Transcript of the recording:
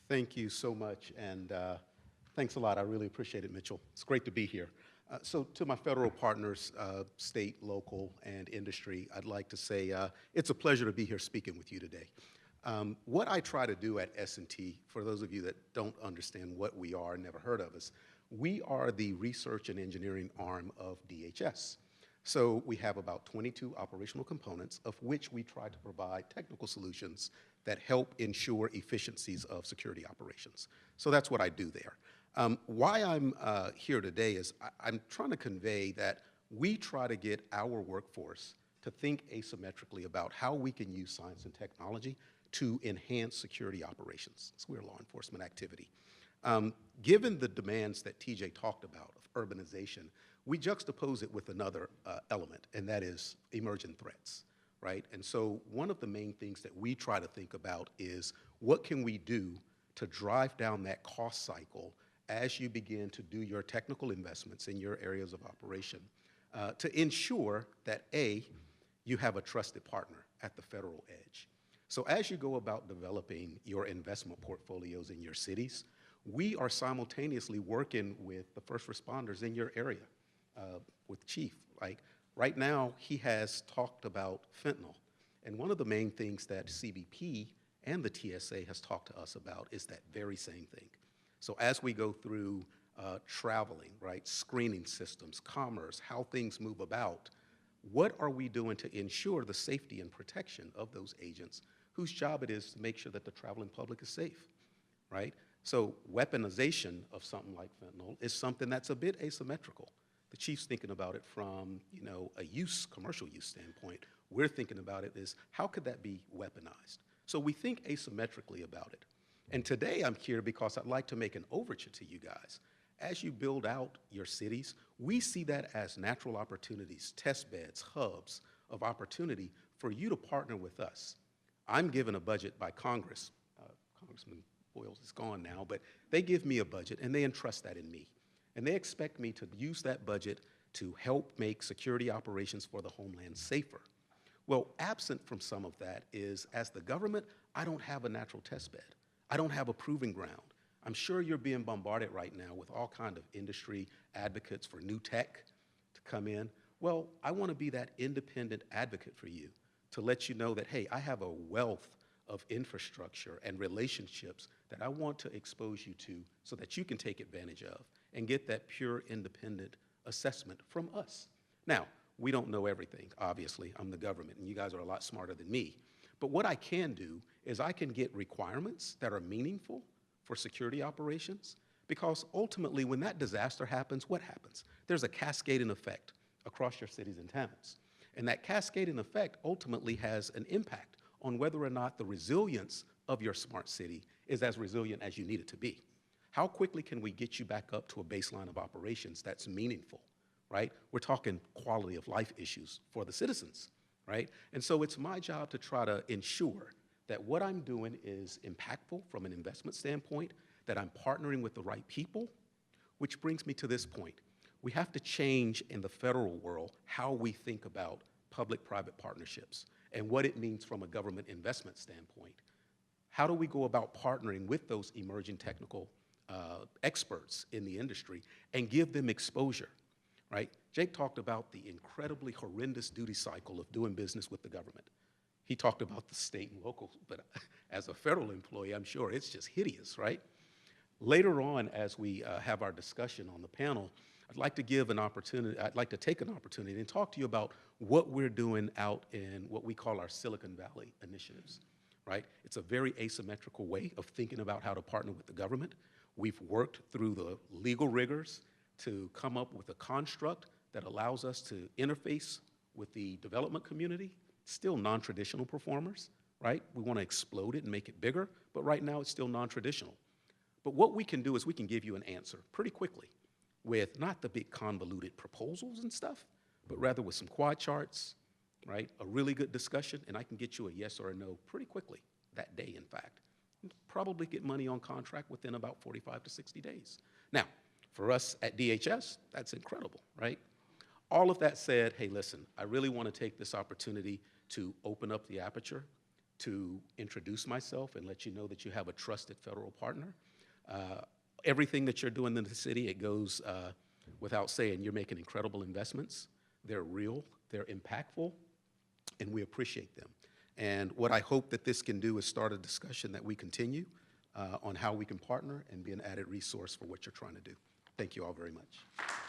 Thank you so much, and thanks a lot. I really appreciate it, Mitchell. It's great to be here. So to my federal partners, state, local, and industry, I'd like to say it's a pleasure to be here speaking with you today. What I try to do at S&T, for those of you that don't understand what we are, never heard of us, we are the research and engineering arm of DHS. So we have about 22 operational components, of which we try to provide technical solutions that help ensure efficiencies of security operations. So that's what I do there. Why I'm here today is I'm trying to convey that we try to get our workforce to think asymmetrically about how we can use science and technology to enhance security operations. So we're a law enforcement activity. Given the demands that TJ talked about of urbanization, we juxtapose it with another element, and that is emergent threats, right? And so one of the main things that we try to think about is what can we do to drive down that cost cycle as you begin to do your technical investments in your areas of operation to ensure that A, you have a trusted partner at the federal edge. So as you go about developing your investment portfolios in your cities, we are simultaneously working with the first responders in your area, with Chief. Like right now, he has talked about fentanyl. And one of the main things that CBP and the TSA has talked to us about is that very same thing. So as we go through traveling, right, screening systems, commerce, how things move about, what are we doing to ensure the safety and protection of those agents whose job it is to make sure that the traveling public is safe, right? So weaponization of something like fentanyl is something that's a bit asymmetrical. The chief's thinking about it from, a commercial use standpoint. We're thinking about it as how could that be weaponized? So we think asymmetrically about it. And today I'm here because I'd like to make an overture to you guys. As you build out your cities, we see that as natural opportunities, test beds, hubs of opportunity for you to partner with us. I'm given a budget by Congress. Congressman Boyles is gone now, but they give me a budget and they entrust that in me. And they expect me to use that budget to help make security operations for the Homeland safer. Well, absent from some of that is, as the government, I don't have a natural test bed. I don't have a proving ground. I'm sure you're being bombarded right now with all kinds of industry advocates for new tech to come in. Well, I want to be that independent advocate for you to let you know that, hey, I have a wealth of infrastructure and relationships that I want to expose you to so that you can take advantage of and get that pure independent assessment from us. Now, we don't know everything, obviously. I'm the government, and you guys are a lot smarter than me. But what I can do is I can get requirements that are meaningful for security operations, because ultimately when that disaster happens, what happens? There's a cascading effect across your cities and towns. And that cascading effect ultimately has an impact on whether or not the resilience of your smart city is as resilient as you need it to be. How quickly can we get you back up to a baseline of operations that's meaningful, right? We're talking quality of life issues for the citizens, right? And so it's my job to try to ensure that what I'm doing is impactful from an investment standpoint, that I'm partnering with the right people, which brings me to this point. We have to change in the federal world how we think about public-private partnerships and what it means from a government investment standpoint. How do we go about partnering with those emerging technical experts in the industry and give them exposure, right? Jake talked about the incredibly horrendous duty cycle of doing business with the government. He talked about the state and local, but as a federal employee, I'm sure it's just hideous, right? Later on, as we have our discussion on the panel, I'd like to take an opportunity and talk to you about what we're doing out in what we call our Silicon Valley initiatives, right? It's a very asymmetrical way of thinking about how to partner with the government. We've worked through the legal rigors to come up with a construct that allows us to interface with the development community, still non-traditional performers, right? We want to explode it and make it bigger, but right now it's still non-traditional. But what we can do is we can give you an answer pretty quickly with not the big convoluted proposals and stuff, but rather with some quad charts, right? A really good discussion, and I can get you a yes or a no pretty quickly, that day in fact. Probably get money on contract within about 45 to 60 days. Now, for us at DHS, that's incredible, right? All of that said, hey, listen, I really want to take this opportunity to open up the aperture to introduce myself and let you know that you have a trusted federal partner. Everything that you're doing in the city, it goes without saying, you're making incredible investments. They're real, they're impactful, and we appreciate them. And what I hope that this can do is start a discussion that we continue on how we can partner and be an added resource for what you're trying to do. Thank you all very much.